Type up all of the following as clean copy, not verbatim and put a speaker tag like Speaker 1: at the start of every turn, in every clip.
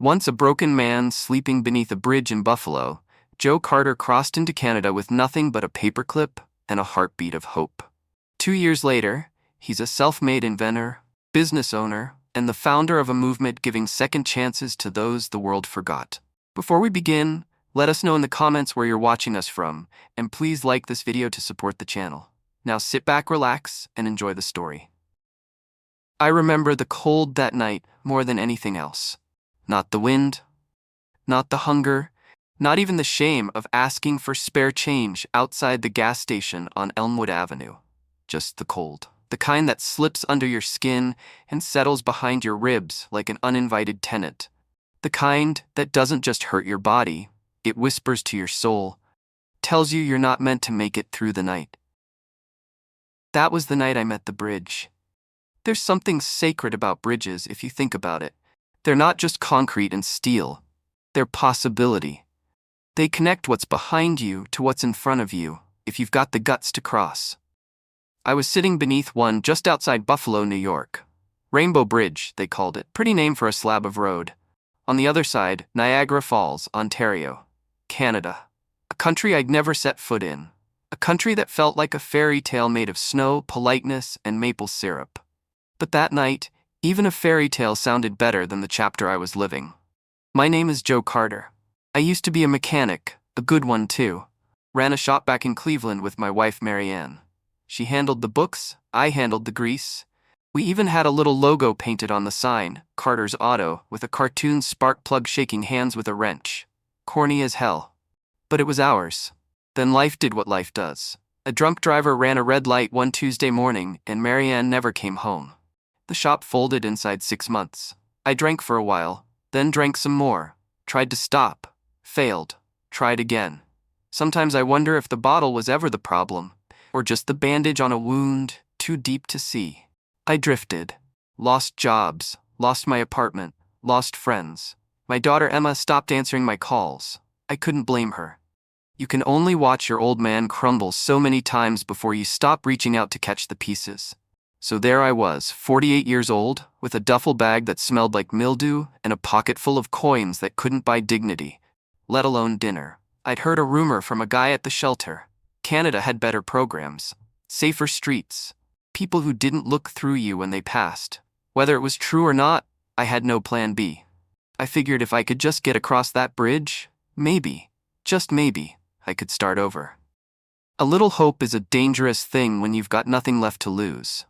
Speaker 1: Once a broken man sleeping beneath a bridge in Buffalo, Joe Carter crossed into Canada with nothing but a paperclip and a heartbeat of hope. 2 years later, he's a self-made inventor, business owner, and the founder of a movement giving second chances to those the world forgot. Before we begin, let us know in the comments where you're watching us from, and please like this video to support the channel. Now sit back, relax, and enjoy the story. I remember the cold that night more than anything else. Not the wind, not the hunger, not even the shame of asking for spare change outside the gas station on Elmwood Avenue. Just the cold. The kind that slips under your skin and settles behind your ribs like an uninvited tenant. The kind that doesn't just hurt your body, it whispers to your soul, tells you you're not meant to make it through the night. That was the night I met the bridge. There's something sacred about bridges if you think about it. They're not just concrete and steel. They're possibility. They connect what's behind you to what's in front of you, if you've got the guts to cross. I was sitting beneath one just outside Buffalo, New York. Rainbow Bridge, they called it. Pretty name for a slab of road. On the other side, Niagara Falls, Ontario, Canada. A country I'd never set foot in. A country that felt like a fairy tale made of snow, politeness, and maple syrup. But that night, even a fairy tale sounded better than the chapter I was living. My name is Joe Carter. I used to be a mechanic, a good one too. Ran a shop back in Cleveland with my wife Marianne. She handled the books, I handled the grease. We even had a little logo painted on the sign, Carter's Auto, with a cartoon spark plug shaking hands with a wrench. Corny as hell. But it was ours. Then life did what life does. A drunk driver ran a red light one Tuesday morning, and Marianne never came home. The shop folded inside 6 months. I drank for a while, then drank some more. Tried to stop. Failed. Tried again. Sometimes I wonder if the bottle was ever the problem, or just the bandage on a wound too deep to see. I drifted. Lost jobs. Lost my apartment. Lost friends. My daughter Emma stopped answering my calls. I couldn't blame her. You can only watch your old man crumble so many times before you stop reaching out to catch the pieces. So there I was, 48 years old, with a duffel bag that smelled like mildew and a pocket full of coins that couldn't buy dignity, let alone dinner. I'd heard a rumor from a guy at the shelter. Canada had better programs, safer streets, people who didn't look through you when they passed. Whether it was true or not, I had no plan B. I figured if I could just get across that bridge, maybe, just maybe, I could start over. A little hope is a dangerous thing when you've got nothing left to lose.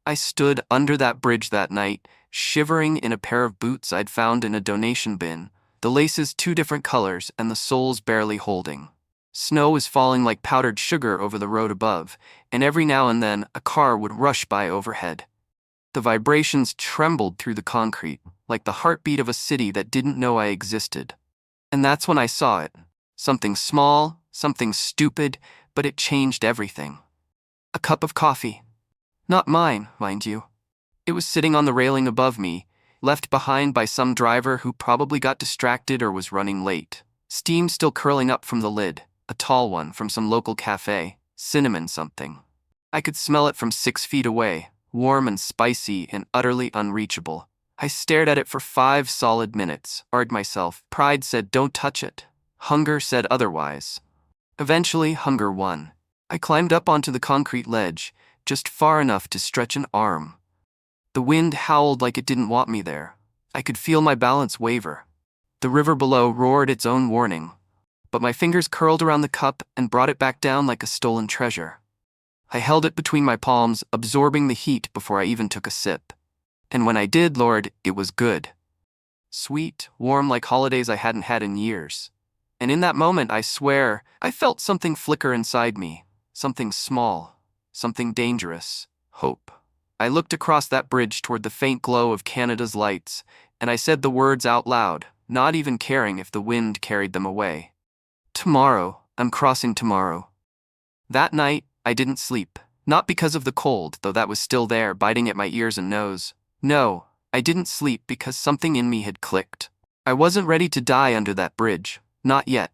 Speaker 1: I stood under that bridge that night, shivering in a pair of boots I'd found in a donation bin, the laces 2 different colors and the soles barely holding. Snow was falling like powdered sugar over the road above, and every now and then a car would rush by overhead. The vibrations trembled through the concrete, like the heartbeat of a city that didn't know I existed. And that's when I saw it. Something small, something stupid, but it changed everything. A cup of coffee. Not mine, mind you. It was sitting on the railing above me, left behind by some driver who probably got distracted or was running late. Steam still curling up from the lid, a tall one from some local cafe, cinnamon something. I could smell it from 6 feet away, warm and spicy and utterly unreachable. I stared at it for 5 solid minutes, argued myself. Pride said don't touch it. Hunger said otherwise. Eventually, hunger won. I climbed up onto the concrete ledge, just far enough to stretch an arm. The wind howled like it didn't want me there. I could feel my balance waver. The river below roared its own warning, but my fingers curled around the cup and brought it back down like a stolen treasure. I held it between my palms, absorbing the heat before I even took a sip. And when I did, Lord, it was good. Sweet, warm like holidays I hadn't had in years. And in that moment, I swear, I felt something flicker inside me. Something small. Something dangerous. Hope. I looked across that bridge toward the faint glow of Canada's lights, and I said the words out loud, not even caring if the wind carried them away. Tomorrow, I'm crossing tomorrow. That night, I didn't sleep. Not because of the cold, though that was still there, biting at my ears and nose. No, I didn't sleep because something in me had clicked. I wasn't ready to die under that bridge. Not yet.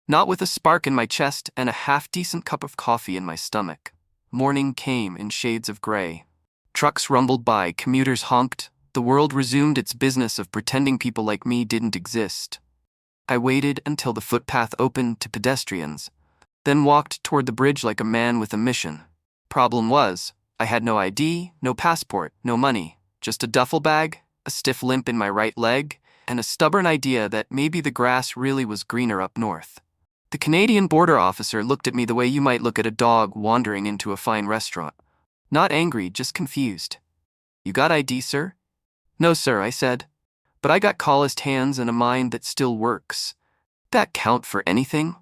Speaker 1: Not with a spark in my chest and a half-decent cup of coffee in my stomach. Morning came in shades of gray. Trucks rumbled by, commuters honked, The world resumed its business of pretending people like me didn't exist. I waited until the footpath opened to pedestrians, then walked toward the bridge like a man with a mission. Problem was, I had no ID, no passport, no money, just a duffel bag, a stiff limp in my right leg, and a stubborn idea that maybe the grass really was greener up north. The Canadian border officer looked at me the way you might look at a dog wandering into a fine restaurant. Not angry, just confused. "You got ID, sir?" "No, sir," I said. "But I got calloused hands and a mind that still works. That count for anything?"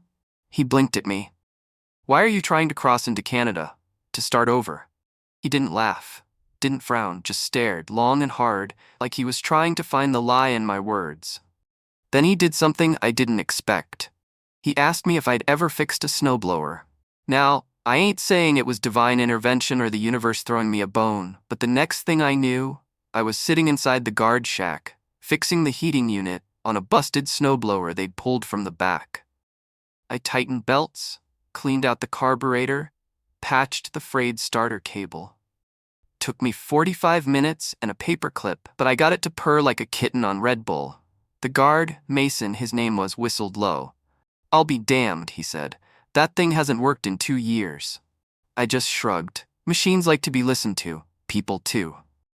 Speaker 1: He blinked at me. "Why are you trying to cross into Canada? To start over?" He didn't laugh, didn't frown, just stared long and hard, like he was trying to find the lie in my words. Then he did something I didn't expect. He asked me if I'd ever fixed a snowblower. Now, I ain't saying it was divine intervention or the universe throwing me a bone, but the next thing I knew, I was sitting inside the guard shack, fixing the heating unit on a busted snowblower they'd pulled from the back. I tightened belts, cleaned out the carburetor, patched the frayed starter cable. Took me 45 minutes and a paperclip, but I got it to purr like a kitten on Red Bull. The guard, Mason, his name was, whistled low. "I'll be damned," he said. "That thing hasn't worked in 2 years." I just shrugged. Machines like to be listened to, people too.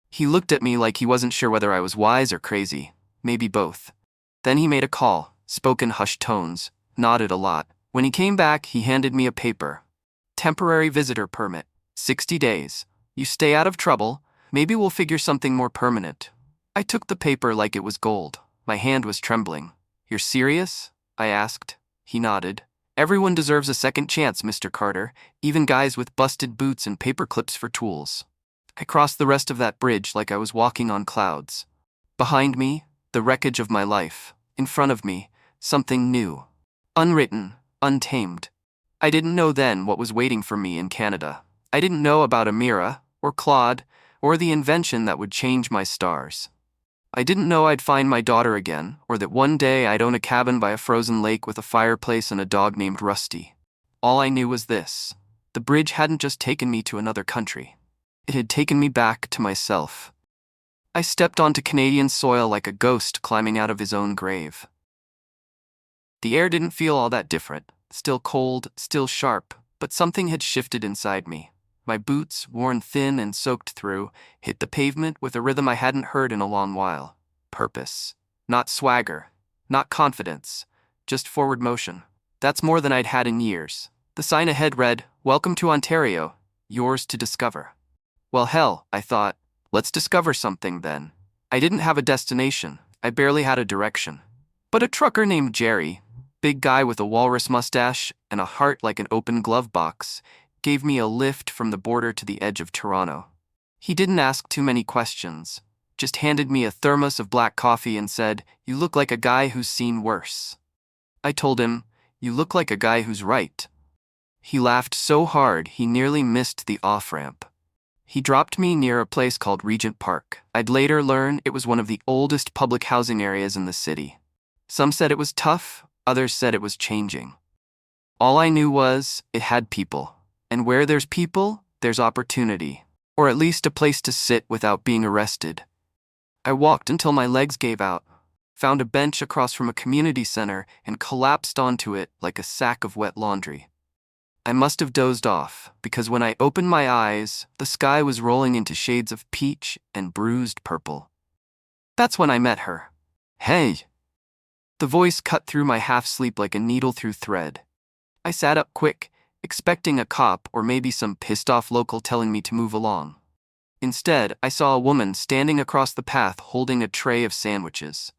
Speaker 1: He looked at me like he wasn't sure whether I was wise or crazy, maybe both. Then he made a call, spoke in hushed tones, nodded a lot. When he came back, he handed me a paper. "Temporary visitor permit, 60 days. You stay out of trouble, maybe we'll figure something more permanent." I took the paper like it was gold. My hand was trembling. "You're serious?" I asked. He nodded. "Everyone deserves a second chance, Mr. Carter, even guys with busted boots and paper clips for tools." I crossed the rest of that bridge like I was walking on clouds. Behind me, the wreckage of my life. In front of me, something new. Unwritten, untamed. I didn't know then what was waiting for me in Canada. I didn't know about Amira, or Claude, or the invention that would change my stars. I didn't know I'd find my daughter again, or that one day I'd own a cabin by a frozen lake with a fireplace and a dog named Rusty. All I knew was this: the bridge hadn't just taken me to another country. It had taken me back to myself. I stepped onto Canadian soil like a ghost climbing out of his own grave. The air didn't feel all that different, still cold, still sharp, but something had shifted inside me. My boots, worn thin and soaked through, hit the pavement with a rhythm I hadn't heard in a long while. Purpose. Not swagger. Not confidence. Just forward motion. That's more than I'd had in years. The sign ahead read, "Welcome to Ontario. Yours to discover." Well, hell, I thought. Let's discover something then. I didn't have a destination. I barely had a direction. But a trucker named Jerry, big guy with a walrus mustache and a heart like an open glove box, gave me a lift from the border to the edge of Toronto. He didn't ask too many questions, just handed me a thermos of black coffee and said, "You look like a guy who's seen worse." I told him, "You look like a guy who's right." He laughed so hard he nearly missed the off-ramp. He dropped me near a place called Regent Park. I'd later learn it was one of the oldest public housing areas in the city. Some said it was tough, others said it was changing. All I knew was, it had people. And where there's people, there's opportunity. Or at least a place to sit without being arrested. I walked until my legs gave out, found a bench across from a community center, and collapsed onto it like a sack of wet laundry. I must have dozed off, because when I opened my eyes, the sky was rolling into shades of peach and bruised purple. That's when I met her. "Hey!" The voice cut through my half-sleep like a needle through thread. I sat up quick, expecting a cop or maybe some pissed-off local telling me to move along. Instead, I saw a woman standing across the path holding a tray of sandwiches.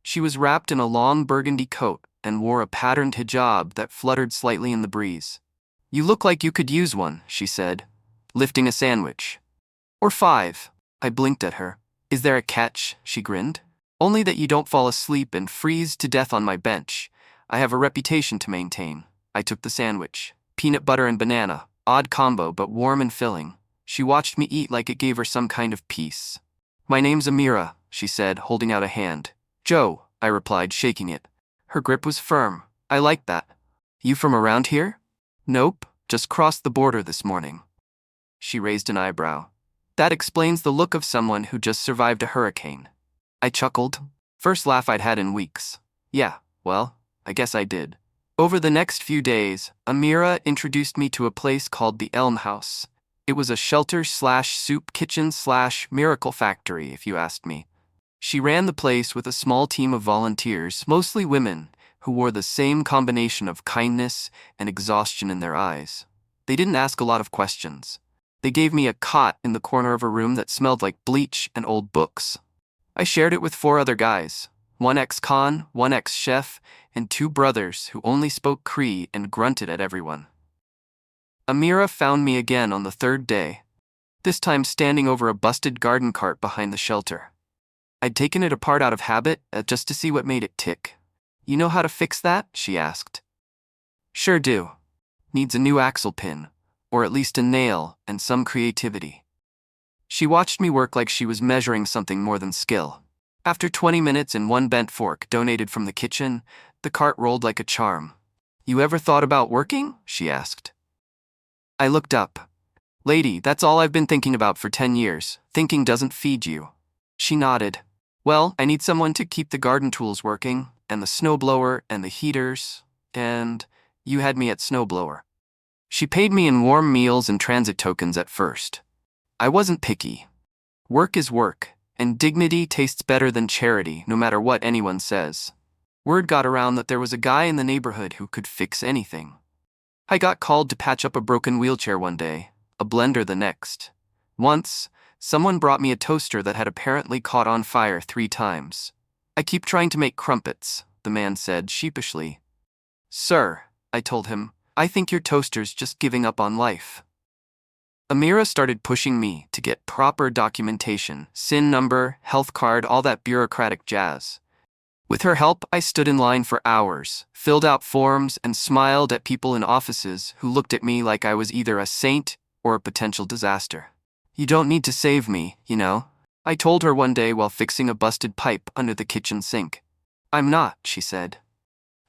Speaker 1: She was wrapped in a long burgundy coat and wore a patterned hijab that fluttered slightly in the breeze. "You look like you could use one," she said, lifting a sandwich. "Or 5. I blinked at her. "Is there a catch?" she grinned. "Only that you don't fall asleep and freeze to death on my bench. I have a reputation to maintain." I took the sandwich. Peanut butter and banana, odd combo but warm and filling. She watched me eat like it gave her some kind of peace. "My name's Amira," she said, holding out a hand. "Joe," I replied, shaking it. Her grip was firm. I liked that. "You from around here?" "Nope, just crossed the border this morning." She raised an eyebrow. That explains the look of someone who just survived a hurricane. I chuckled. First laugh I'd had in weeks. Yeah, well, I guess I did. Over the next few days, Amira introduced me to a place called the Elm House. It was a shelter/soup kitchen/miracle factory, if you asked me. She ran the place with a small team of volunteers, mostly women, who wore the same combination of kindness and exhaustion in their eyes. They didn't ask a lot of questions. They gave me a cot in the corner of a room that smelled like bleach and old books. I shared it with 4 other guys, one ex-con, one ex-chef, and 2 brothers who only spoke Cree and grunted at everyone. Amira found me again on the 3rd day, this time standing over a busted garden cart behind the shelter. I'd taken it apart out of habit, just to see what made it tick. "You know how to fix that?" she asked. "Sure do. Needs a new axle pin, or at least a nail and some creativity." She watched me work like she was measuring something more than skill. After 20 minutes and 1 bent fork donated from the kitchen, the cart rolled like a charm. "You ever thought about working?" she asked. I looked up. "Lady, that's all I've been thinking about for 10 years. Thinking doesn't feed you." She nodded. "Well, I need someone to keep the garden tools working, and the snowblower and the heaters, and you had me at snowblower." She paid me in warm meals and transit tokens at first. I wasn't picky. Work is work, and dignity tastes better than charity, no matter what anyone says. Word got around that there was a guy in the neighborhood who could fix anything. I got called to patch up a broken wheelchair one day, a blender the next. Once, someone brought me a toaster that had apparently caught on fire 3 times. "I keep trying to make crumpets," the man said sheepishly. "Sir," I told him, "I think your toaster's just giving up on life." Amira started pushing me to get proper documentation, SIN number, health card, all that bureaucratic jazz. With her help, I stood in line for hours, filled out forms, and smiled at people in offices who looked at me like I was either a saint or a potential disaster. "You don't need to save me, you know," I told her one day while fixing a busted pipe under the kitchen sink. "I'm not," she said.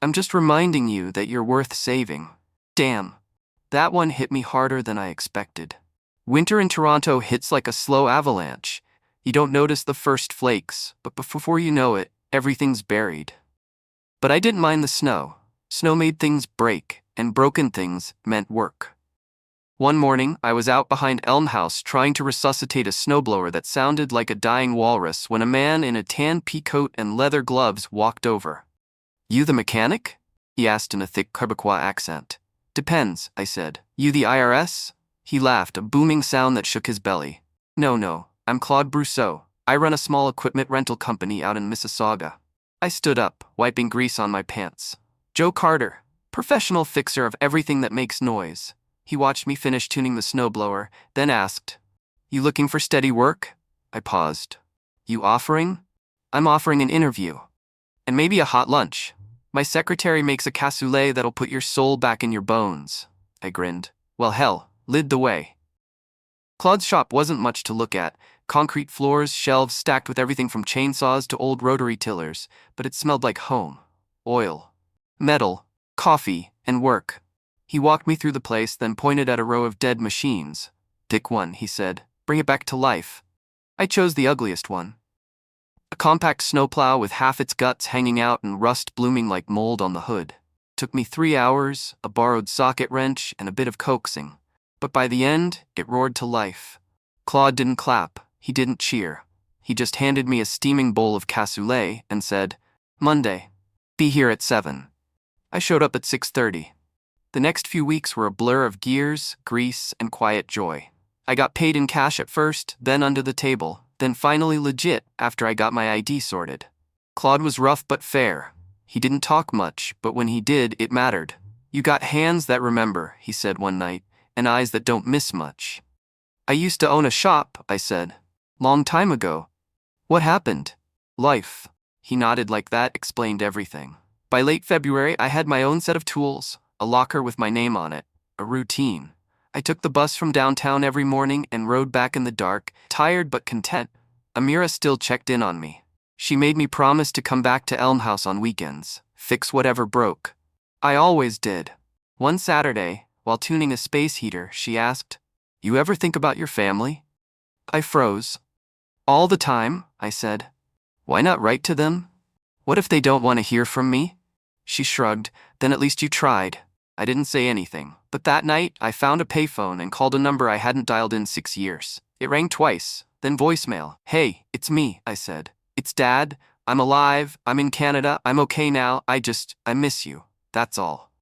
Speaker 1: "I'm just reminding you that you're worth saving." Damn. That one hit me harder than I expected. Winter in Toronto hits like a slow avalanche. You don't notice the first flakes, but before you know it, everything's buried. But I didn't mind the snow. Snow made things break, and broken things meant work. One morning, I was out behind Elm House trying to resuscitate a snowblower that sounded like a dying walrus when a man in a tan pea coat and leather gloves walked over. "You the mechanic?" he asked in a thick Quebecois accent. "Depends," I said. "You the IRS?" He laughed, a booming sound that shook his belly. No, I'm Claude Brousseau. I run a small equipment rental company out in Mississauga." I stood up, wiping grease on my pants. "Joe Carter, professional fixer of everything that makes noise." He watched me finish tuning the snowblower, then asked, "You looking for steady work?" I paused. "You offering?" "I'm offering an interview. And maybe a hot lunch. My secretary makes a cassoulet that'll put your soul back in your bones." I grinned. "Well, hell, lead the way." Claude's shop wasn't much to look at. Concrete floors, shelves stacked with everything from chainsaws to old rotary tillers, but it smelled like home. Oil, metal, coffee, and work. He walked me through the place, then pointed at a row of dead machines. "Pick one," he said. "Bring it back to life." I chose the ugliest one. A compact snowplow with half its guts hanging out and rust blooming like mold on the hood. Took me 3 hours, a borrowed socket wrench, and a bit of coaxing. But by the end, it roared to life. Claude didn't clap. He didn't cheer. He just handed me a steaming bowl of cassoulet and said, "Monday. Be here at 7. I showed up at 6:30. The next few weeks were a blur of gears, grease, and quiet joy. I got paid in cash at first, then under the table, then finally legit after I got my ID sorted. Claude was rough but fair. He didn't talk much, but when he did, it mattered. "You got hands that remember," he said one night, "and eyes that don't miss much." "I used to own a shop," I said. "Long time ago." "What happened?" "Life." He nodded like that explained everything. By late February, I had my own set of tools, a locker with my name on it, a routine. I took the bus from downtown every morning and rode back in the dark, tired but content. Amira still checked in on me. She made me promise to come back to Elm House on weekends, fix whatever broke. I always did. One Saturday, while tuning a space heater, she asked, "You ever think about your family?" I froze. All the time, I said. Why not write to them? What if they don't want to hear from me? She shrugged. Then at least you tried. I didn't say anything, but that night I found a payphone and called a number I hadn't dialed in 6 years. It rang twice, then voicemail. Hey, it's me, I said. It's Dad. I'm alive. I'm in Canada. I'm okay now. I miss you. That's all.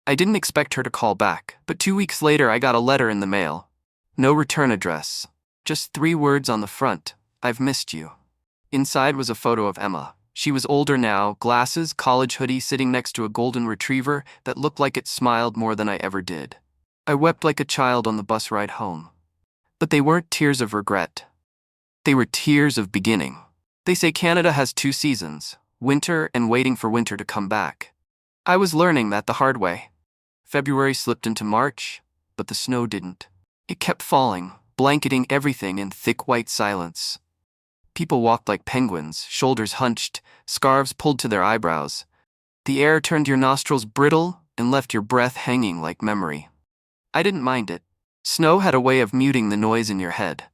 Speaker 1: I didn't expect her to call back, but 2 weeks later I got a letter in the mail. No return address. Just 3 words on the front. I've missed you. Inside was a photo of Emma. She was older now, glasses, college hoodie, sitting next to a golden retriever that looked like it smiled more than I ever did. I wept like a child on the bus ride home. But they weren't tears of regret. They were tears of beginning. They say Canada has 2 seasons, winter and waiting for winter to come back. I was learning that the hard way. February slipped into March, but the snow didn't. It kept falling, blanketing everything in thick white silence. People walked like penguins, shoulders hunched, scarves pulled to their eyebrows. The air turned your nostrils brittle and left your breath hanging like memory. I didn't mind it. Snow had a way of muting the noise in your head.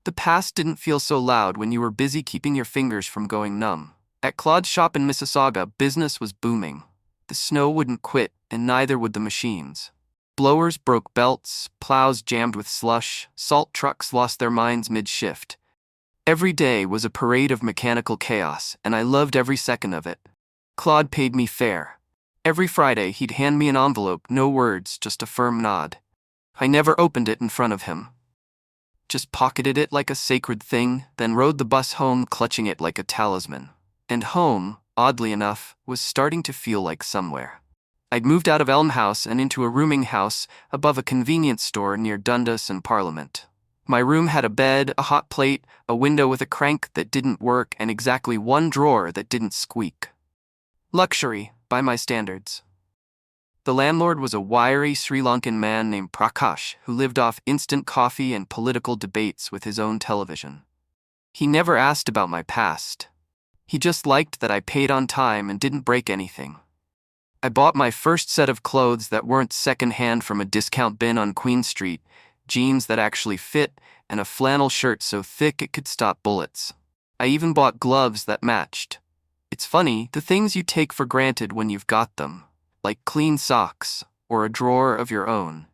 Speaker 1: The past didn't feel so loud when you were busy keeping your fingers from going numb. At Claude's shop in Mississauga, business was booming. The snow wouldn't quit, and neither would the machines. Blowers broke belts, plows jammed with slush, salt trucks lost their minds mid-shift. Every day was a parade of mechanical chaos, and I loved every second of it. Claude paid me fair. Every Friday he'd hand me an envelope, no words, just a firm nod. I never opened it in front of him. Just pocketed it like a sacred thing, then rode the bus home clutching it like a talisman. And home, oddly enough, was starting to feel like somewhere. I'd moved out of Elm House and into a rooming house above a convenience store near Dundas and Parliament. My room had a bed, a hot plate, a window with a crank that didn't work, and exactly 1 drawer that didn't squeak. Luxury, by my standards. The landlord was a wiry Sri Lankan man named Prakash who lived off instant coffee and political debates with his own television. He never asked about my past. He just liked that I paid on time and didn't break anything. I bought my first set of clothes that weren't secondhand from a discount bin on Queen Street, jeans that actually fit, and a flannel shirt so thick it could stop bullets. I even bought gloves that matched. It's funny, the things you take for granted when you've got them, like clean socks or a drawer of your own.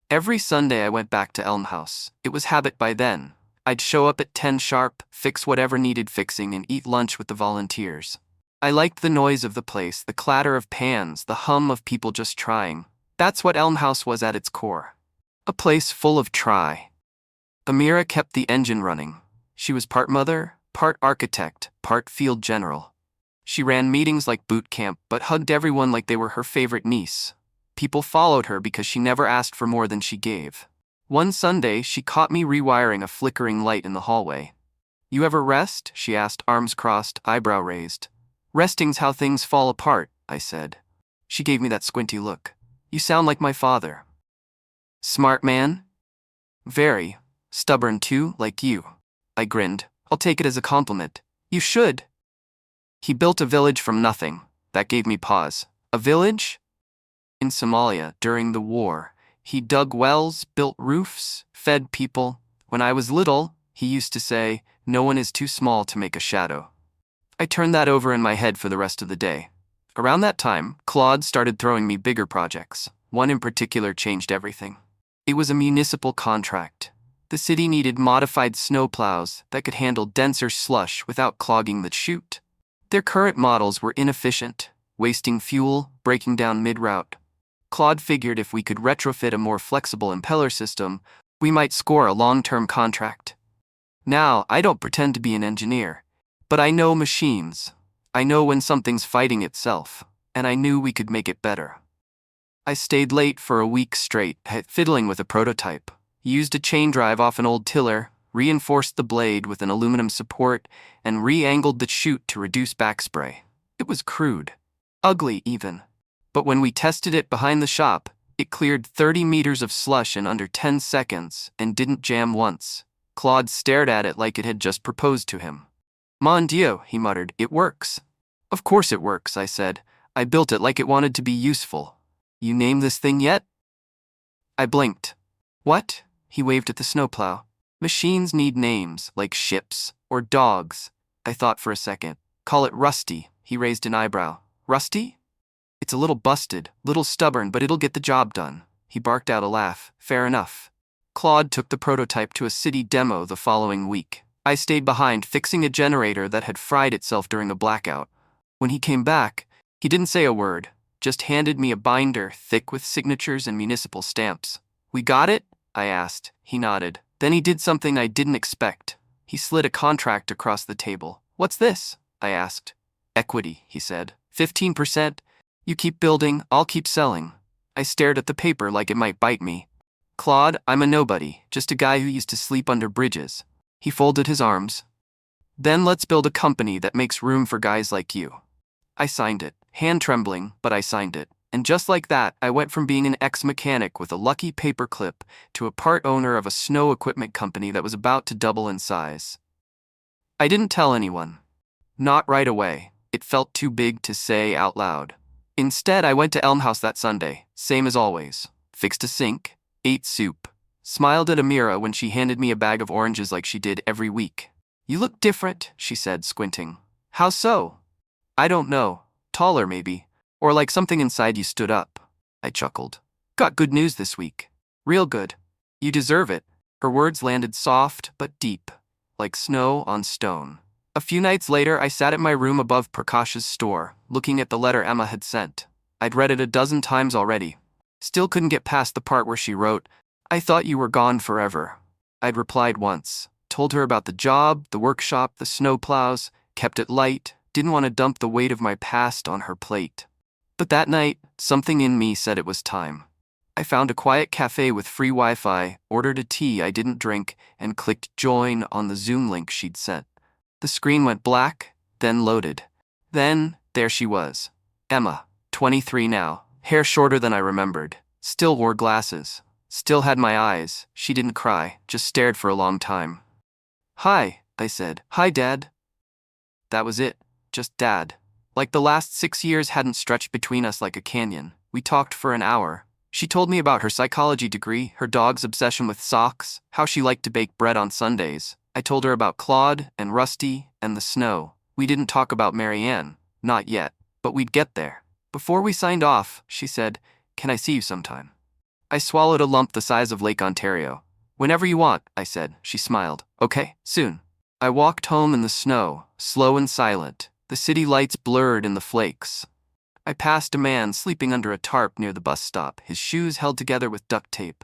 Speaker 1: Every Sunday I went back to Elm House. It was habit by then. I'd show up at 10 sharp, fix whatever needed fixing, and eat lunch with the volunteers. I liked the noise of the place, the clatter of pans, the hum of people just trying. That's what Elm House was at its core. A place full of try. Amira kept the engine running. She was part mother, part architect, part field general. She ran meetings like boot camp, but hugged everyone like they were her favorite niece. People followed her because she never asked for more than she gave. One Sunday, she caught me rewiring a flickering light in the hallway. You ever rest? She asked, arms crossed, eyebrow raised. Resting's how things fall apart, I said. She gave me that squinty look. You sound like my father. Smart man? Very. Stubborn too, like you. I grinned. I'll take it as a compliment. You should. He built a village from nothing. That gave me pause. A village? In Somalia, during the war, he dug wells, built roofs, fed people. When I was little, he used to say, no one is too small to make a shadow. I turned that over in my head for the rest of the day. Around that time, Claude started throwing me bigger projects. One in particular changed everything. It was a municipal contract. The city needed modified snowplows that could handle denser slush without clogging the chute. Their current models were inefficient, wasting fuel, breaking down mid-route. Claude figured if we could retrofit a more flexible impeller system, we might score a long-term contract. Now, I don't pretend to be an engineer, but I know machines. I know when something's fighting itself, and I knew we could make it better. I stayed late for a week straight, fiddling with a prototype. Used a chain drive off an old tiller, reinforced the blade with an aluminum support, and re-angled the chute to reduce backspray. It was crude. Ugly, even. But when we tested it behind the shop, it cleared 30 meters of slush in under 10 seconds and didn't jam once. Claude stared at it like it had just proposed to him. Mon Dieu, he muttered, it works. Of course it works, I said. I built it like it wanted to be useful. You name this thing yet? I blinked. What? He waved at the snowplow. Machines need names, like ships or dogs. I thought for a second. Call it Rusty. He raised an eyebrow. Rusty? It's a little busted, little stubborn, but it'll get the job done. He barked out a laugh. Fair enough. Claude took the prototype to a city demo the following week. I stayed behind fixing a generator that had fried itself during a blackout. When he came back, he didn't say a word, just handed me a binder thick with signatures and municipal stamps. We got it? I asked. He nodded. Then he did something I didn't expect. He slid a contract across the table. What's this? I asked. Equity, he said. 15%. You keep building, I'll keep selling. I stared at the paper like it might bite me. Claude, I'm a nobody, just a guy who used to sleep under bridges. He folded his arms. Then let's build a company that makes room for guys like you. I signed it, hand trembling, but I signed it. And just like that, I went from being an ex-mechanic with a lucky paperclip to a part owner of a snow equipment company that was about to double in size. I didn't tell anyone. Not right away. It felt too big to say out loud. Instead, I went to Elmhouse that Sunday, same as always. Fixed a sink, ate soup, smiled at Amira when she handed me a bag of oranges like she did every week. You look different, she said, squinting. How so? I don't know. Taller, maybe. Or like something inside you stood up. I chuckled. Got good news this week. Real good. You deserve it. Her words landed soft but deep, like snow on stone. A few nights later, I sat at my room above Prakash's store, looking at the letter Emma had sent. I'd read it a dozen times already. Still couldn't get past the part where she wrote, I thought you were gone forever. I'd replied once, told her about the job, the workshop, the snowplows, kept it light, didn't want to dump the weight of my past on her plate. But that night, something in me said it was time. I found a quiet cafe with free Wi-Fi, ordered a tea I didn't drink, and clicked join on the Zoom link she'd sent. The screen went black, then loaded. Then, there she was. Emma, 23 now, hair shorter than I remembered, still wore glasses, still had my eyes. She didn't cry, just stared for a long time. Hi, I said. Hi, Dad. That was it, just Dad. Like the last 6 years hadn't stretched between us like a canyon. We talked for an hour. She told me about her psychology degree, her dog's obsession with socks, how she liked to bake bread on Sundays. I told her about Claude and Rusty and the snow. We didn't talk about Marianne, not yet, but we'd get there. Before we signed off, she said, Can I see you sometime? I swallowed a lump the size of Lake Ontario. Whenever you want, I said. She smiled. Okay, soon. I walked home in the snow, slow and silent, the city lights blurred in the flakes. I passed a man sleeping under a tarp near the bus stop, his shoes held together with duct tape.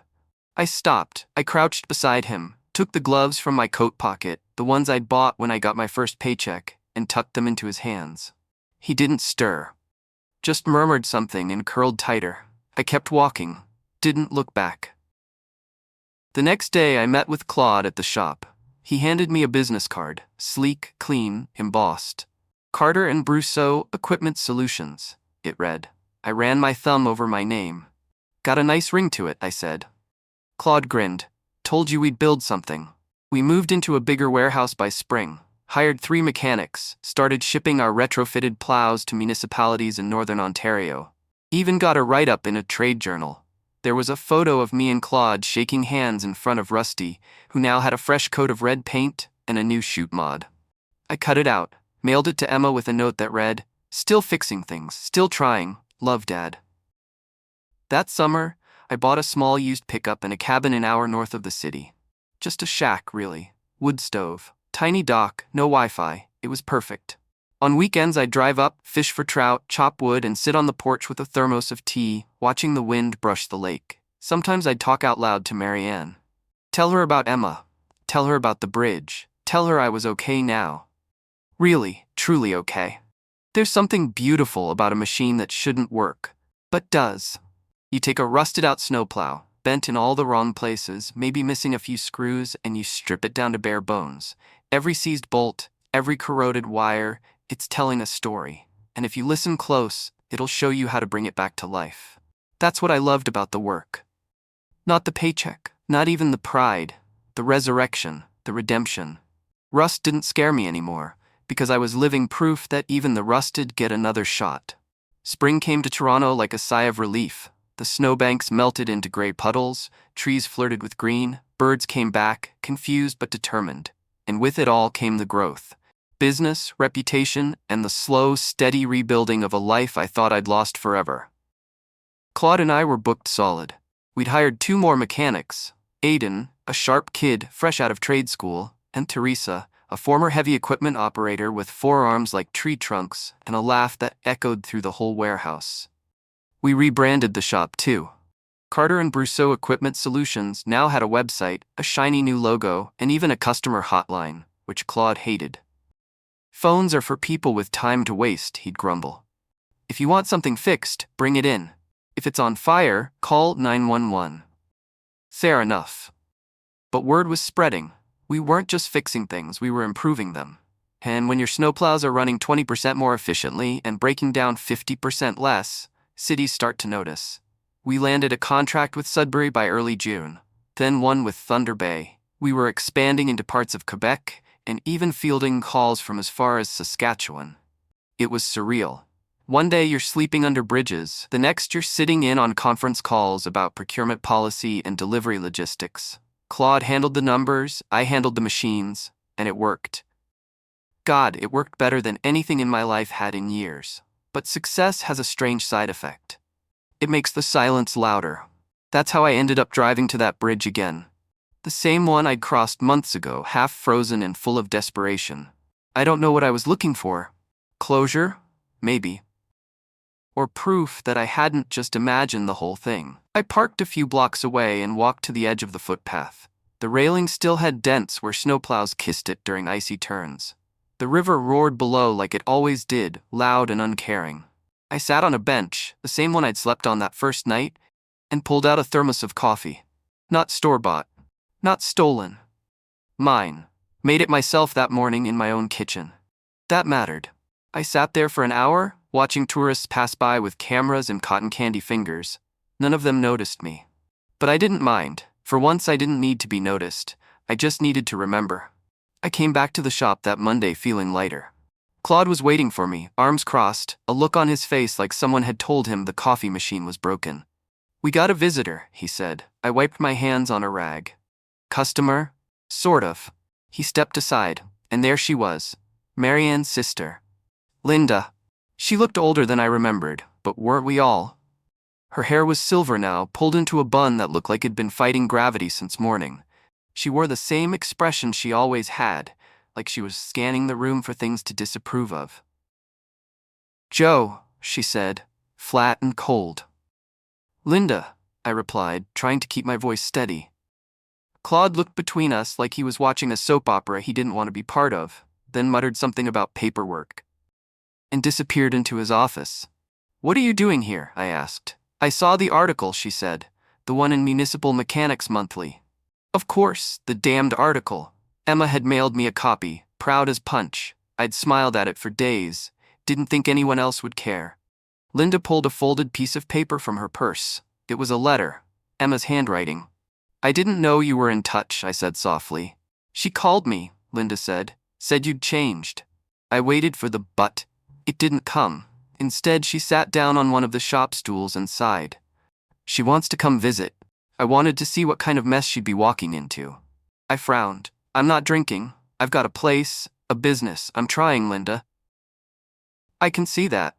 Speaker 1: I stopped. I crouched beside him, took the gloves from my coat pocket, the ones I'd bought when I got my first paycheck, and tucked them into his hands. He didn't stir. Just murmured something and curled tighter. I kept walking, didn't look back. The next day I met with Claude at the shop. He handed me a business card, sleek, clean, embossed. Carter and Brousseau Equipment Solutions, it read. I ran my thumb over my name. Got a nice ring to it, I said. Claude grinned. Told you we'd build something. We moved into a bigger warehouse by spring, hired 3 mechanics, started shipping our retrofitted plows to municipalities in northern Ontario. Even got a write-up in a trade journal. There was a photo of me and Claude shaking hands in front of Rusty, who now had a fresh coat of red paint and a new chute mod. I cut it out, mailed it to Emma with a note that read, Still fixing things, still trying, love Dad. That summer, I bought a small used pickup and a cabin an hour north of the city. Just a shack, really. Wood stove, tiny dock, no Wi-Fi. It was perfect. On weekends I'd drive up, fish for trout, chop wood, and sit on the porch with a thermos of tea, watching the wind brush the lake. Sometimes I'd talk out loud to Marianne. Tell her about Emma. Tell her about the bridge. Tell her I was okay now. Really, truly okay. There's something beautiful about a machine that shouldn't work, but does. You take a rusted-out snowplow, bent in all the wrong places, maybe missing a few screws, and you strip it down to bare bones. Every seized bolt, every corroded wire, it's telling a story. And if you listen close, it'll show you how to bring it back to life. That's what I loved about the work. Not the paycheck, not even the pride, the resurrection, the redemption. Rust didn't scare me anymore, because I was living proof that even the rusted get another shot. Spring came to Toronto like a sigh of relief. The snowbanks melted into gray puddles, trees flirted with green, birds came back, confused but determined. And with it all came the growth. Business, reputation, and the slow, steady rebuilding of a life I thought I'd lost forever. Claude and I were booked solid. We'd hired 2 more mechanics, Aiden, a sharp kid fresh out of trade school, and Teresa, a former heavy equipment operator with 4 arms like tree trunks and a laugh that echoed through the whole warehouse. We rebranded the shop too. Carter and Brousseau Equipment Solutions now had a website, a shiny new logo, and even a customer hotline, which Claude hated. "Phones are for people with time to waste," he'd grumble. "If you want something fixed, bring it in. If it's on fire, call 911. Fair enough. But word was spreading. We weren't just fixing things, we were improving them. And when your snowplows are running 20% more efficiently and breaking down 50% less, cities start to notice. We landed a contract with Sudbury by early June, then one with Thunder Bay. We were expanding into parts of Quebec and even fielding calls from as far as Saskatchewan. It was surreal. One day you're sleeping under bridges, the next you're sitting in on conference calls about procurement policy and delivery logistics. Claude handled the numbers, I handled the machines, and it worked. God, it worked better than anything in my life had in years. But success has a strange side effect. It makes the silence louder. That's how I ended up driving to that bridge again. The same one I'd crossed months ago, half frozen and full of desperation. I don't know what I was looking for. Closure? Maybe. Or proof that I hadn't just imagined the whole thing. I parked a few blocks away and walked to the edge of the footpath. The railing still had dents where snowplows kissed it during icy turns. The river roared below like it always did, loud and uncaring. I sat on a bench, the same one I'd slept on that first night, and pulled out a thermos of coffee. Not store-bought. Not stolen. Mine. Made it myself that morning in my own kitchen. That mattered. I sat there for an hour, watching tourists pass by with cameras and cotton candy fingers. None of them noticed me. But I didn't mind. For once I didn't need to be noticed. I just needed to remember. I came back to the shop that Monday feeling lighter. Claude was waiting for me, arms crossed, a look on his face like someone had told him the coffee machine was broken. "We got a visitor," he said. I wiped my hands on a rag. "Customer?" "Sort of." He stepped aside, and there she was, Marianne's sister. Linda. She looked older than I remembered, but weren't we all? Her hair was silver now, pulled into a bun that looked like it'd been fighting gravity since morning. She wore the same expression she always had, like she was scanning the room for things to disapprove of. "Joe," she said, flat and cold. "Linda," I replied, trying to keep my voice steady. Claude looked between us like he was watching a soap opera he didn't want to be part of, then muttered something about paperwork, and disappeared into his office. "What are you doing here?" I asked. "I saw the article," she said, "the one in Municipal Mechanics Monthly." Of course, the damned article. Emma had mailed me a copy, proud as punch. I'd smiled at it for days, didn't think anyone else would care. Linda pulled a folded piece of paper from her purse. It was a letter, Emma's handwriting. "I didn't know you were in touch," I said softly. "She called me," Linda said you'd changed. I waited for the but. It didn't come. Instead, she sat down on one of the shop stools and sighed. "She wants to come visit." I wanted to see what kind of mess she'd be walking into. I frowned. "I'm not drinking. I've got a place, a business. I'm trying, Linda." "I can see that."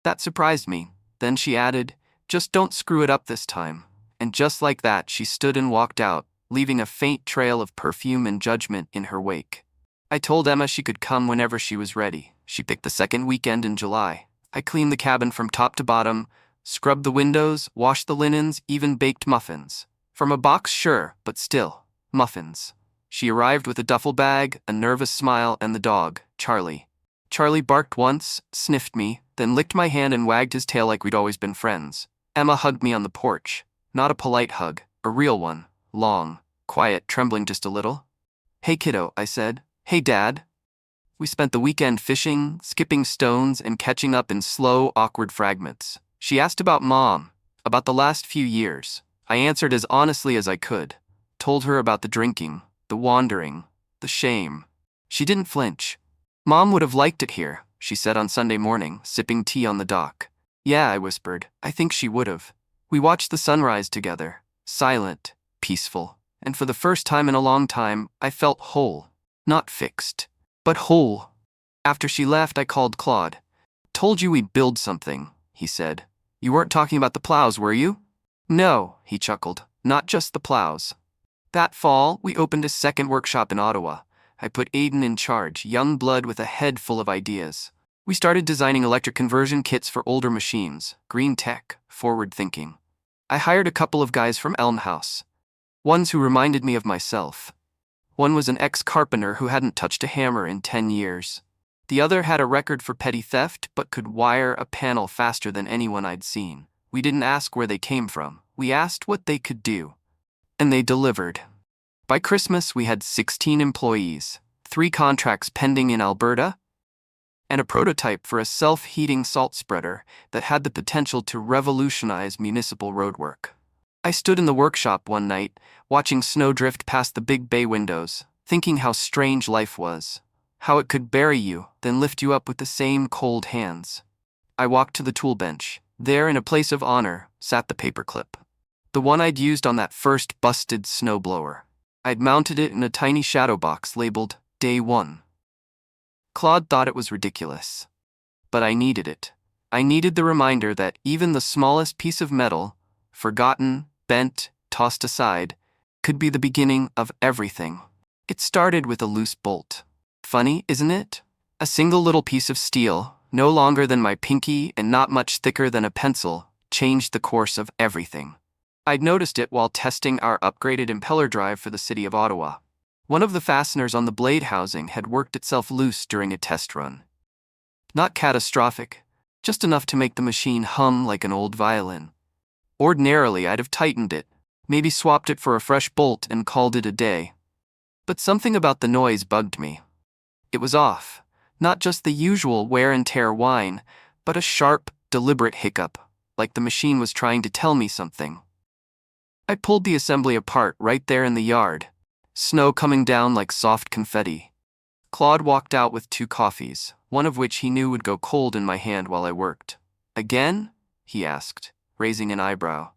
Speaker 1: That surprised me. Then she added, "Just don't screw it up this time." And just like that, she stood and walked out, leaving a faint trail of perfume and judgment in her wake. I told Emma she could come whenever she was ready. She picked the second weekend in July. I cleaned the cabin from top to bottom, scrubbed the windows, washed the linens, even baked muffins. From a box, sure, but still, muffins. She arrived with a duffel bag, a nervous smile, and the dog, Charlie. Charlie barked once, sniffed me, then licked my hand and wagged his tail like we'd always been friends. Emma hugged me on the porch. Not a polite hug, a real one. Long, quiet, trembling just a little. "Hey kiddo," I said. "Hey dad." We spent the weekend fishing, skipping stones, and catching up in slow, awkward fragments. She asked about Mom, about the last few years. I answered as honestly as I could. Told her about the drinking, the wandering, the shame. She didn't flinch. "Mom would have liked it here," she said on Sunday morning, sipping tea on the dock. "Yeah," I whispered, "I think she would have." We watched the sunrise together, silent, peaceful, and for the first time in a long time, I felt whole. Not fixed, but whole. After she left, I called Claude. "Told you we'd build something," he said. "You weren't talking about the plows, were you?" "No," he chuckled, "not just the plows." That fall, we opened a second workshop in Ottawa. I put Aiden in charge, young blood with a head full of ideas. We started designing electric conversion kits for older machines, green tech, forward thinking. I hired a couple of guys from Elm House, ones who reminded me of myself. One was an ex-carpenter who hadn't touched a hammer in 10 years. The other had a record for petty theft but could wire a panel faster than anyone I'd seen. We didn't ask where they came from. We asked what they could do. And they delivered. By Christmas, we had 16 employees, 3 contracts pending in Alberta, and a prototype for a self-heating salt spreader that had the potential to revolutionize municipal roadwork. I stood in the workshop one night, watching snow drift past the big bay windows, thinking how strange life was, how it could bury you, then lift you up with the same cold hands. I walked to the tool bench. There, in a place of honor, sat the paperclip. The one I'd used on that first busted snowblower. I'd mounted it in a tiny shadow box labeled Day 1. Claude thought it was ridiculous. But I needed it. I needed the reminder that even the smallest piece of metal, forgotten, bent, tossed aside, could be the beginning of everything. It started with a loose bolt. Funny, isn't it? A single little piece of steel, no longer than my pinky and not much thicker than a pencil, changed the course of everything. I'd noticed it while testing our upgraded impeller drive for the city of Ottawa. One of the fasteners on the blade housing had worked itself loose during a test run. Not catastrophic, just enough to make the machine hum like an old violin. Ordinarily, I'd have tightened it, maybe swapped it for a fresh bolt and called it a day. But something about the noise bugged me. It was off, not just the usual wear and tear whine, but a sharp, deliberate hiccup, like the machine was trying to tell me something. I pulled the assembly apart right there in the yard, snow coming down like soft confetti. Claude walked out with 2 coffees, one of which he knew would go cold in my hand while I worked. "Again?" he asked, raising an eyebrow.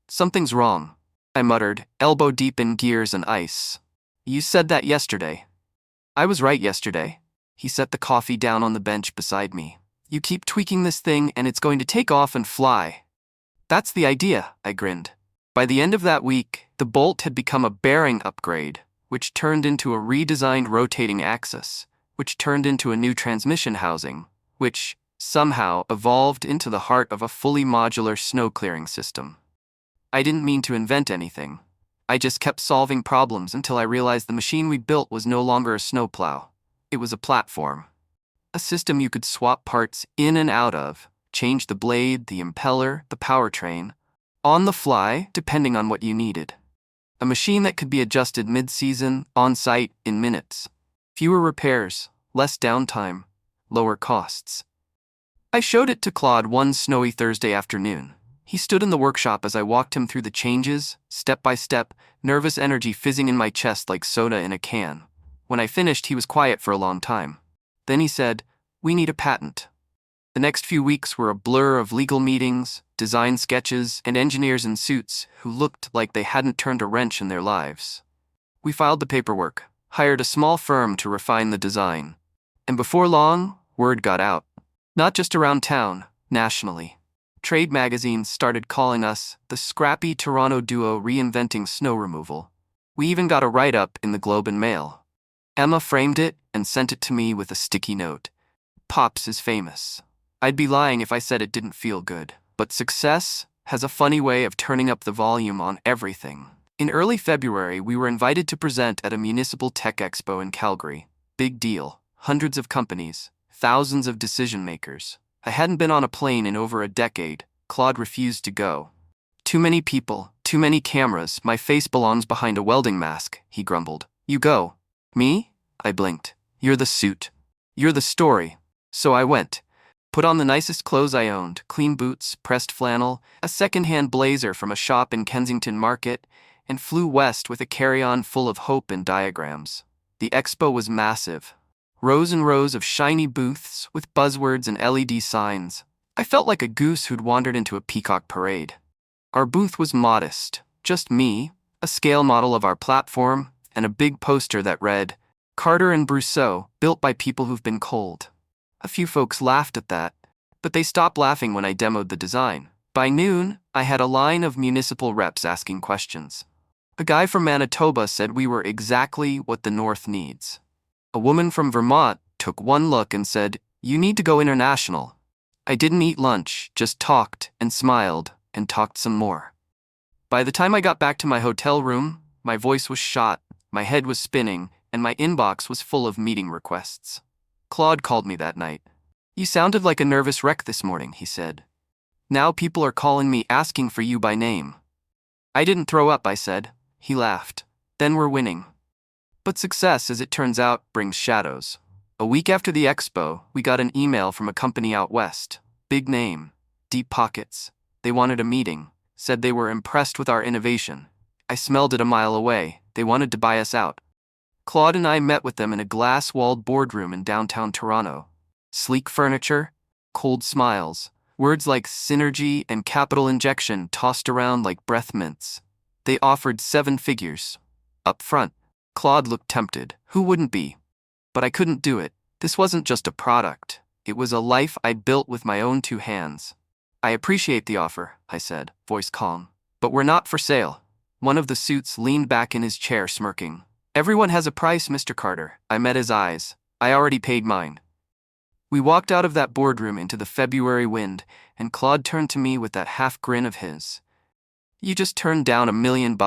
Speaker 1: "Something's wrong," I muttered, elbow deep in gears and ice. "You said that yesterday." "I was right yesterday." He set the coffee down on the bench beside me. "You keep tweaking this thing and it's going to take off and fly." "That's the idea," I grinned. By the end of that week, the bolt had become a bearing upgrade, which turned into a redesigned rotating axis, which turned into a new transmission housing, which, somehow, evolved into the heart of a fully modular snow clearing system. I didn't mean to invent anything. I just kept solving problems until I realized the machine we built was no longer a snowplow. It was a platform. A system you could swap parts in and out of, change the blade, the impeller, the powertrain, on the fly, depending on what you needed. A machine that could be adjusted mid-season, on-site, in minutes. Fewer repairs, less downtime, lower costs. I showed it to Claude one snowy Thursday afternoon. He stood in the workshop as I walked him through the changes, step by step, nervous energy fizzing in my chest like soda in a can. When I finished, he was quiet for a long time. Then he said, "We need a patent." The next few weeks were a blur of legal meetings, design sketches, and engineers in suits who looked like they hadn't turned a wrench in their lives. We filed the paperwork, hired a small firm to refine the design, and before long, word got out. Not just around town, nationally. Trade magazines started calling us the scrappy Toronto duo reinventing snow removal. We even got a write-up in the Globe and Mail. Emma framed it and sent it to me with a sticky note. "Pops is famous." I'd be lying if I said it didn't feel good, but success has a funny way of turning up the volume on everything. In early February, we were invited to present at a municipal tech expo in Calgary. Big deal. Hundreds of companies, thousands of decision makers. I hadn't been on a plane in over a decade. Claude refused to go. "Too many people, too many cameras, my face belongs behind a welding mask," he grumbled. "You go." "Me?" I blinked. "You're the suit. You're the story." So I went. Put on the nicest clothes I owned, clean boots, pressed flannel, a second-hand blazer from a shop in Kensington Market, and flew west with a carry-on full of hope and diagrams. The expo was massive. Rows and rows of shiny booths with buzzwords and LED signs. I felt like a goose who'd wandered into a peacock parade. Our booth was modest, just me, a scale model of our platform, and a big poster that read, Carter and Brousseau, built by people who've been cold. A few folks laughed at that, but they stopped laughing when I demoed the design. By noon, I had a line of municipal reps asking questions. A guy from Manitoba said we were exactly what the North needs. A woman from Vermont took one look and said, "You need to go international." I didn't eat lunch, just talked and smiled and talked some more. By the time I got back to my hotel room, my voice was shot, my head was spinning, and my inbox was full of meeting requests. Claude called me that night. "You sounded like a nervous wreck this morning," he said. "Now people are calling me asking for you by name." "I didn't throw up," I said. He laughed. "Then we're winning." But success, as it turns out, brings shadows. A week after the expo, we got an email from a company out west. Big name, deep pockets. They wanted a meeting, said they were impressed with our innovation. I smelled it a mile away. They wanted to buy us out. Claude and I met with them in a glass-walled boardroom in downtown Toronto. Sleek furniture, cold smiles, words like synergy and capital injection tossed around like breath mints. They offered 7 figures. Up front. Claude looked tempted. Who wouldn't be? But I couldn't do it. This wasn't just a product. It was a life I'd built with my own 2 hands. "I appreciate the offer," I said, voice calm. "But we're not for sale." One of the suits leaned back in his chair, smirking. "Everyone has a price, Mr. Carter." I met his eyes. "I already paid mine." We walked out of that boardroom into the February wind, and Claude turned to me with that half grin of his. "You just turned down $1 million.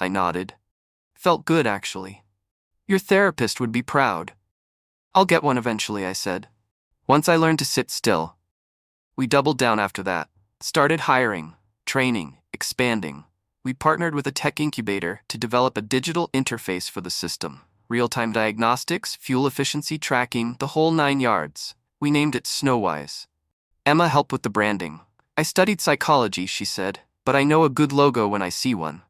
Speaker 1: I nodded. Felt good, actually. "Your therapist would be proud." "I'll get one eventually," I said. Once I learned to sit still. We doubled down after that. Started hiring, training, expanding. We partnered with a tech incubator to develop a digital interface for the system. Real-time diagnostics, fuel efficiency tracking, the whole 9 yards. We named it Snowwise. Emma helped with the branding. "I studied psychology," she said, "but I know a good logo when I see one."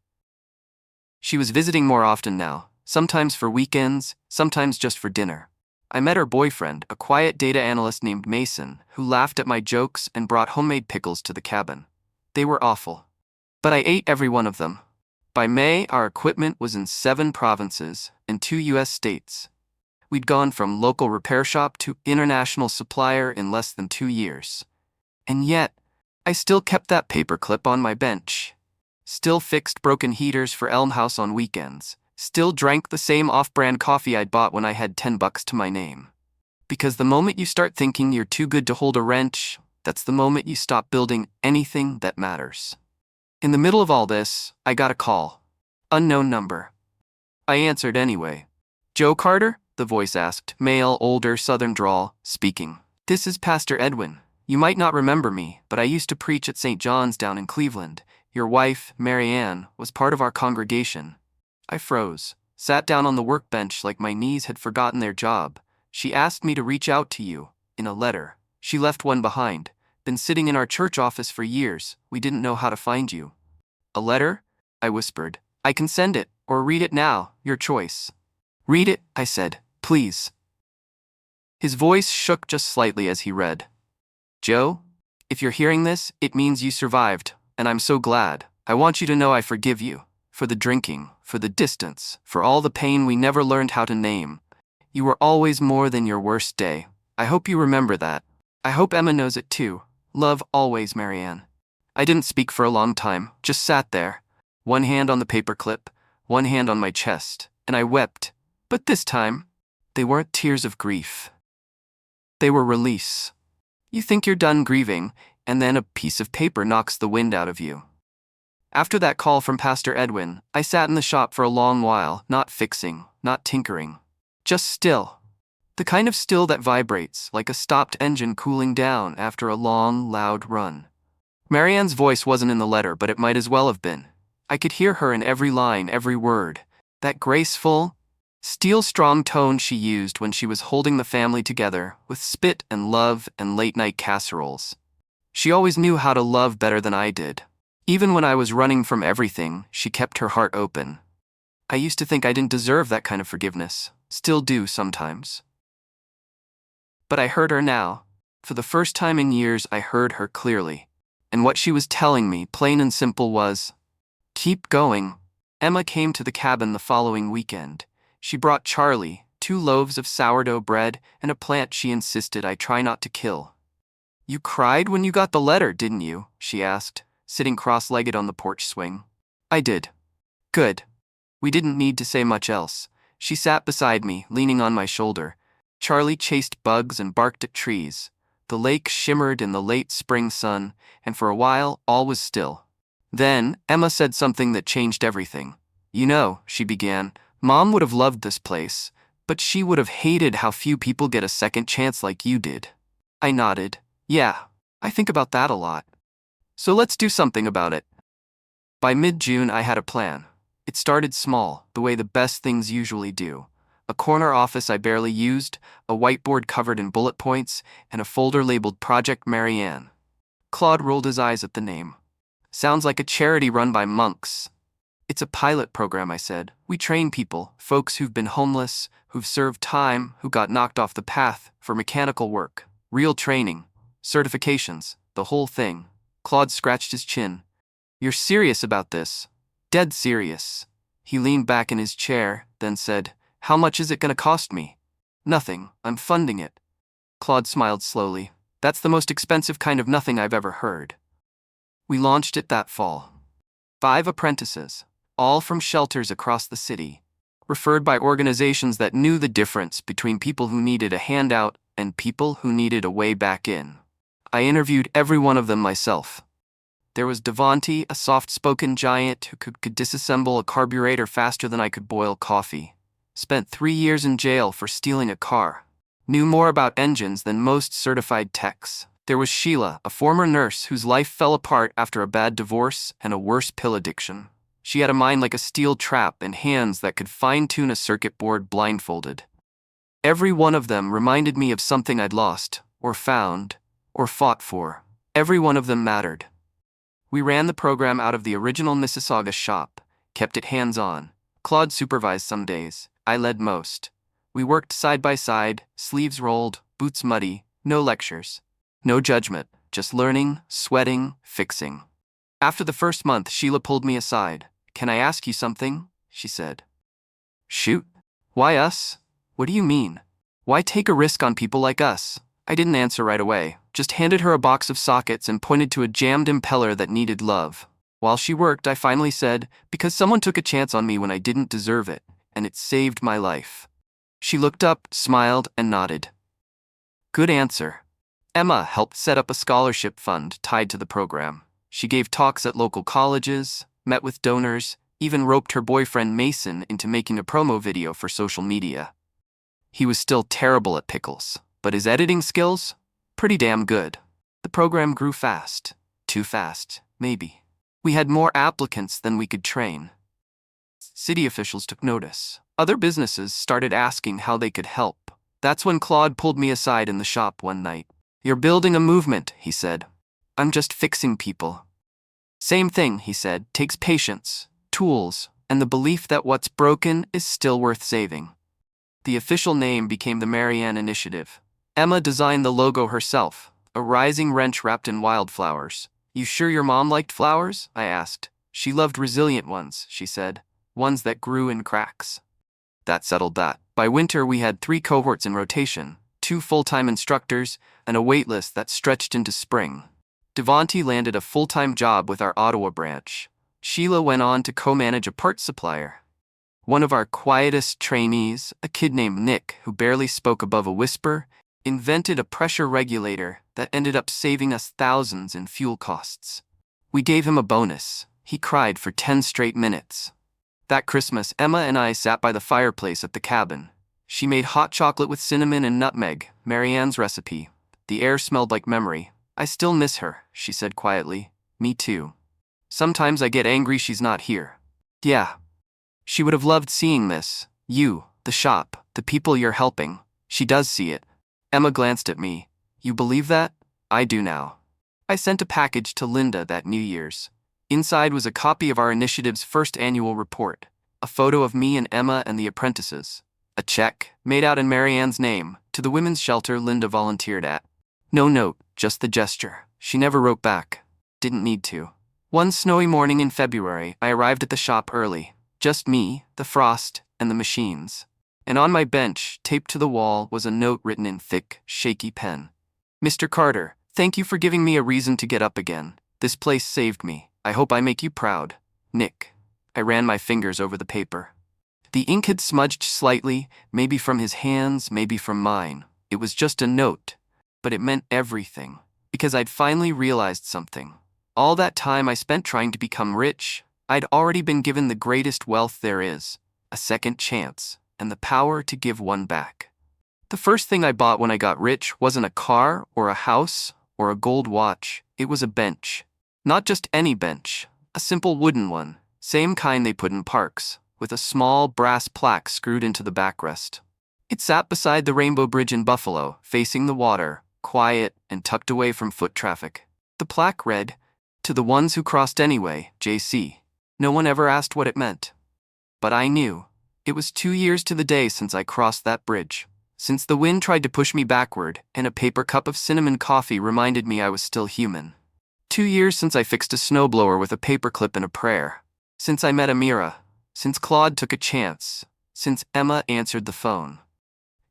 Speaker 1: She was visiting more often now, sometimes for weekends, sometimes just for dinner. I met her boyfriend, a quiet data analyst named Mason, who laughed at my jokes and brought homemade pickles to the cabin. They were awful. But I ate every one of them. By May, our equipment was in 7 provinces and 2 U.S. states. We'd gone from local repair shop to international supplier in less than 2 years. And yet, I still kept that paperclip on my bench. Still fixed broken heaters for Elm House on weekends. Still drank the same off-brand coffee I'd bought when I had $10 to my name. Because the moment you start thinking you're too good to hold a wrench, that's the moment you stop building anything that matters. In the middle of all this, I got a call. Unknown number. I answered anyway. "Joe Carter?" the voice asked, male, older, southern drawl, speaking. "This is Pastor Edwin. You might not remember me, but I used to preach at St. John's down in Cleveland. Your wife, Mary Ann, was part of our congregation." I froze, sat down on the workbench like my knees had forgotten their job. "She asked me to reach out to you, in a letter. She left one behind. Been sitting in our church office for years. We didn't know how to find you." "A letter?" I whispered. "I can send it, or read it now, your choice." "Read it," I said, "please." His voice shook just slightly as he read. "Joe, if you're hearing this, it means you survived, and I'm so glad. I want you to know I forgive you. For the drinking, for the distance, for all the pain we never learned how to name. You were always more than your worst day. I hope you remember that. I hope Emma knows it too. Love always, Marianne." I didn't speak for a long time, just sat there. One hand on the paperclip, one hand on my chest, and I wept. But this time, they weren't tears of grief. They were release. You think you're done grieving, and then a piece of paper knocks the wind out of you. After that call from Pastor Edwin, I sat in the shop for a long while, not fixing, not tinkering. Just still. The kind of still that vibrates, like a stopped engine cooling down after a long, loud run. Marianne's voice wasn't in the letter, but it might as well have been. I could hear her in every line, every word. That graceful, steel-strong tone she used when she was holding the family together, with spit and love and late-night casseroles. She always knew how to love better than I did. Even when I was running from everything, she kept her heart open. I used to think I didn't deserve that kind of forgiveness. Still do sometimes. But I heard her now. For the first time in years, I heard her clearly. And what she was telling me, plain and simple, was, keep going. Emma came to the cabin the following weekend. She brought Charlie 2 loaves of sourdough bread and a plant she insisted I try not to kill. You cried when you got the letter, didn't you? She asked, sitting cross-legged on the porch swing. I did. Good. We didn't need to say much else. She sat beside me, leaning on my shoulder. Charlie chased bugs and barked at trees. The lake shimmered in the late spring sun, and for a while, all was still. Then, Emma said something that changed everything. You know, she began, Mom would have loved this place, but she would have hated how few people get a second chance like you did. I nodded. Yeah, I think about that a lot. So let's do something about it. By mid-June, I had a plan. It started small, the way the best things usually do. A corner office I barely used, a whiteboard covered in bullet points, and a folder labeled Project Marianne. Claude rolled his eyes at the name. Sounds like a charity run by monks. It's a pilot program, I said. We train people, folks who've been homeless, who've served time, who got knocked off the path, for mechanical work. Real training. Certifications. The whole thing. Claude scratched his chin. You're serious about this? Dead serious. He leaned back in his chair, then said, How much is it going to cost me? Nothing. I'm funding it. Claude smiled slowly. That's the most expensive kind of nothing I've ever heard. We launched it that fall. 5 apprentices, all from shelters across the city, referred by organizations that knew the difference between people who needed a handout and people who needed a way back in. I interviewed every one of them myself. There was Devonte, a soft-spoken giant who could disassemble a carburetor faster than I could boil coffee. Spent 3 years in jail for stealing a car. Knew more about engines than most certified techs. There was Sheila, a former nurse whose life fell apart after a bad divorce and a worse pill addiction. She had a mind like a steel trap and hands that could fine-tune a circuit board blindfolded. Every one of them reminded me of something I'd lost, or found, or fought for. Every one of them mattered. We ran the program out of the original Mississauga shop, kept it hands-on. Claude supervised some days. I led most. We worked side by side, sleeves rolled, boots muddy, no lectures. No judgment, just learning, sweating, fixing. After the first month, Sheila pulled me aside. Can I ask you something? She said. Shoot. Why us? What do you mean? Why take a risk on people like us? I didn't answer right away, just handed her a box of sockets and pointed to a jammed impeller that needed love. While she worked, I finally said, because someone took a chance on me when I didn't deserve it, and it saved my life. She looked up, smiled, and nodded. Good answer. Emma helped set up a scholarship fund tied to the program. She gave talks at local colleges, met with donors, even roped her boyfriend Mason into making a promo video for social media. He was still terrible at pickles, but his editing skills? Pretty damn good. The program grew fast. Too fast, maybe. We had more applicants than we could train. City officials took notice. Other businesses started asking how they could help. That's when Claude pulled me aside in the shop one night. You're building a movement, he said. I'm just fixing people. Same thing, he said, takes patience, tools, and the belief that what's broken is still worth saving. The official name became the Marianne Initiative. Emma designed the logo herself, a rising wrench wrapped in wildflowers. You sure your mom liked flowers? I asked. She loved resilient ones, she said, ones that grew in cracks. That settled that. By winter, we had 3 cohorts in rotation, 2 full-time instructors, and a waitlist that stretched into spring. Devonte landed a full-time job with our Ottawa branch. Sheila went on to co-manage a parts supplier. One of our quietest trainees, a kid named Nick, who barely spoke above a whisper, invented a pressure regulator that ended up saving us thousands in fuel costs. We gave him a bonus. He cried for 10 straight minutes. That Christmas, Emma and I sat by the fireplace at the cabin. She made hot chocolate with cinnamon and nutmeg, Marianne's recipe. The air smelled like memory. I still miss her, she said quietly. Me too. Sometimes I get angry she's not here. Yeah. She would have loved seeing this. You, the shop, the people you're helping. She does see it. Emma glanced at me. You believe that? I do now. I sent a package to Linda that New Year's. Inside was a copy of our initiative's first annual report, a photo of me and Emma and the apprentices, a check, made out in Marianne's name, to the women's shelter Linda volunteered at. No note, just the gesture. She never wrote back. Didn't need to. One snowy morning in February, I arrived at the shop early. Just me, the frost, and the machines. And on my bench, taped to the wall, was a note written in thick, shaky pen. Mr. Carter, thank you for giving me a reason to get up again. This place saved me. I hope I make you proud. Nick. I ran my fingers over the paper. The ink had smudged slightly, maybe from his hands, maybe from mine. It was just a note, but it meant everything, because I'd finally realized something. All that time I spent trying to become rich, I'd already been given the greatest wealth there is, a second chance, and the power to give one back. The first thing I bought when I got rich wasn't a car or a house or a gold watch. It was a bench. Not just any bench, a simple wooden one, same kind they put in parks, with a small brass plaque screwed into the backrest. It sat beside the Rainbow Bridge in Buffalo, facing the water, quiet and tucked away from foot traffic. The plaque read, "To the ones who crossed anyway, JC." No one ever asked what it meant. But I knew. It was 2 years to the day since I crossed that bridge. Since the wind tried to push me backward, and a paper cup of cinnamon coffee reminded me I was still human. 2 years since I fixed a snowblower with a paperclip and a prayer. Since I met Amira. Since Claude took a chance. Since Emma answered the phone.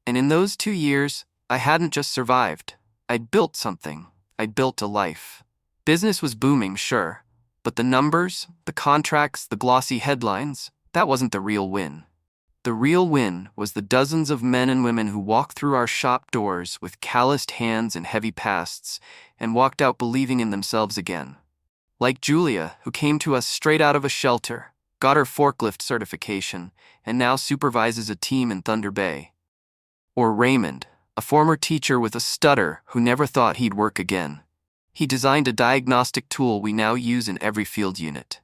Speaker 1: And in those 2 years, I hadn't just survived. I'd built something. I'd built a life. Business was booming, sure. But the numbers, the contracts, the glossy headlines, that wasn't the real win. The real win was the dozens of men and women who walked through our shop doors with calloused hands and heavy pasts and walked out believing in themselves again. Like Julia, who came to us straight out of a shelter, got her forklift certification, and now supervises a team in Thunder Bay. Or Raymond, a former teacher with a stutter who never thought he'd work again. He designed a diagnostic tool we now use in every field unit.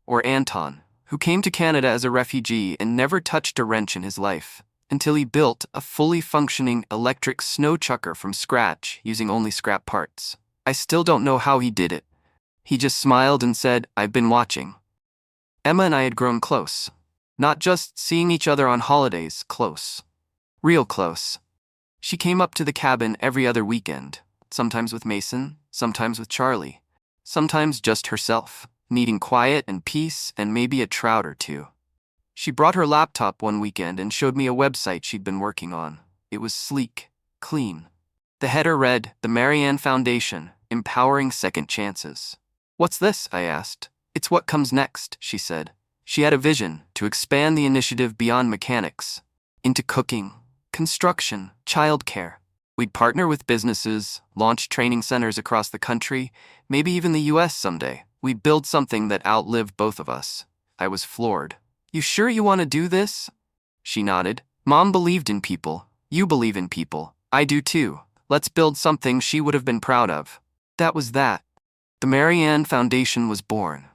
Speaker 1: Or Anton, who came to Canada as a refugee and never touched a wrench in his life, until he built a fully functioning electric snow chucker from scratch using only scrap parts. I still don't know how he did it. He just smiled and said, "I've been watching." Emma and I had grown close. Not just seeing each other on holidays, close. Real close. She came up to the cabin every other weekend, sometimes with Mason, sometimes with Charlie, sometimes just herself, needing quiet and peace and maybe a trout or two. She brought her laptop one weekend and showed me a website she'd been working on. It was sleek, clean. The header read, "The Marianne Foundation, Empowering Second Chances." "What's this?" I asked. "It's what comes next," she said. She had a vision to expand the initiative beyond mechanics, into cooking, construction, childcare. We'd partner with businesses, launch training centers across the country, maybe even the US someday. We'd build something that outlived both of us. I was floored. "You sure you want to do this?" She nodded. "Mom believed in people. You believe in people. I do too. Let's build something she would have been proud of." That was that. The Marianne Foundation was born.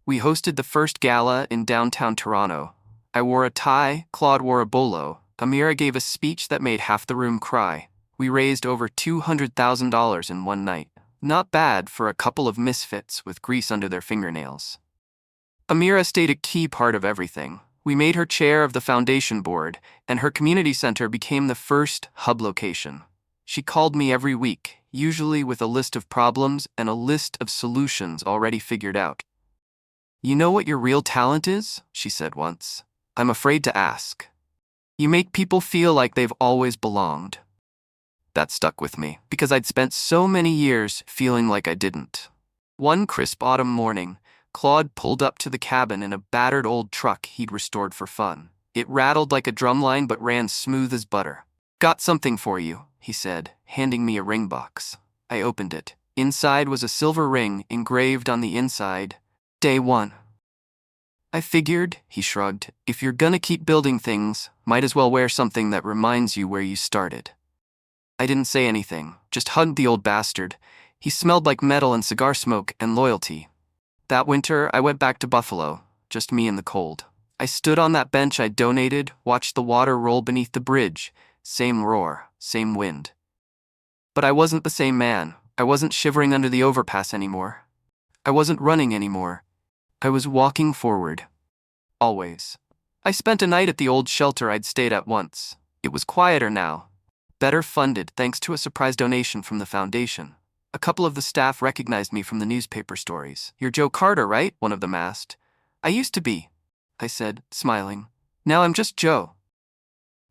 Speaker 1: We hosted the first gala in downtown Toronto. I wore a tie, Claude wore a bolo. Amira gave a speech that made half the room cry. We raised over $200,000 in one night. Not bad for a couple of misfits with grease under their fingernails. Amira stayed a key part of everything. We made her chair of the foundation board, and her community center became the first hub location. She called me every week, usually with a list of problems and a list of solutions already figured out. "You know what your real talent is?" she said once. "I'm afraid to ask. You make people feel like they've always belonged." That stuck with me, because I'd spent so many years feeling like I didn't. One crisp autumn morning, Claude pulled up to the cabin in a battered old truck he'd restored for fun. It rattled like a drumline but ran smooth as butter. "Got something for you," he said, handing me a ring box. I opened it. Inside was a silver ring engraved on the inside, "Day 1. "I figured," he shrugged, "if you're gonna keep building things, might as well wear something that reminds you where you started." I didn't say anything, just hugged the old bastard. He smelled like metal and cigar smoke and loyalty. That winter, I went back to Buffalo, just me in the cold. I stood on that bench I'd donated, watched the water roll beneath the bridge. Same roar, same wind. But I wasn't the same man. I wasn't shivering under the overpass anymore. I wasn't running anymore. I was walking forward. Always. I spent a night at the old shelter I'd stayed at once. It was quieter now. Better funded thanks to a surprise donation from the foundation. A couple of the staff recognized me from the newspaper stories. "You're Joe Carter, right?" one of them asked. "I used to be," I said, smiling. "Now I'm just Joe."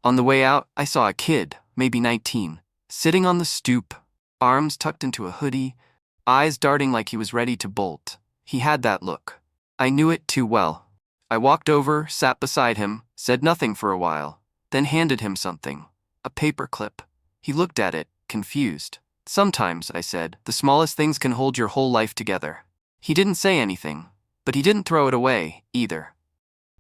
Speaker 1: On the way out, I saw a kid, maybe 19, sitting on the stoop, arms tucked into a hoodie, eyes darting like he was ready to bolt. He had that look. I knew it too well. I walked over, sat beside him, said nothing for a while, then handed him something. A paperclip. He looked at it, confused. "Sometimes," I said, "the smallest things can hold your whole life together." He didn't say anything, but he didn't throw it away, either.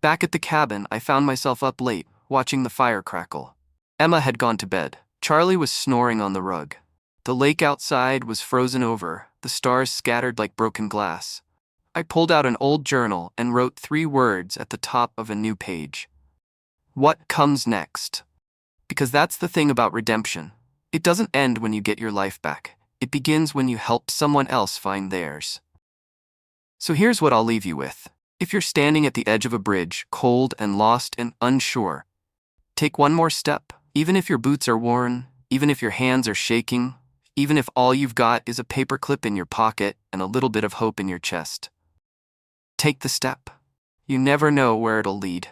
Speaker 1: Back at the cabin, I found myself up late, watching the fire crackle. Emma had gone to bed. Charlie was snoring on the rug. The lake outside was frozen over, the stars scattered like broken glass. I pulled out an old journal and wrote 3 words at the top of a new page. What comes next? Because that's the thing about redemption. It doesn't end when you get your life back. It begins when you help someone else find theirs. So here's what I'll leave you with. If you're standing at the edge of a bridge, cold and lost and unsure, take one more step. Even if your boots are worn, even if your hands are shaking, even if all you've got is a paperclip in your pocket and a little bit of hope in your chest. Take the step. You never know where it'll lead.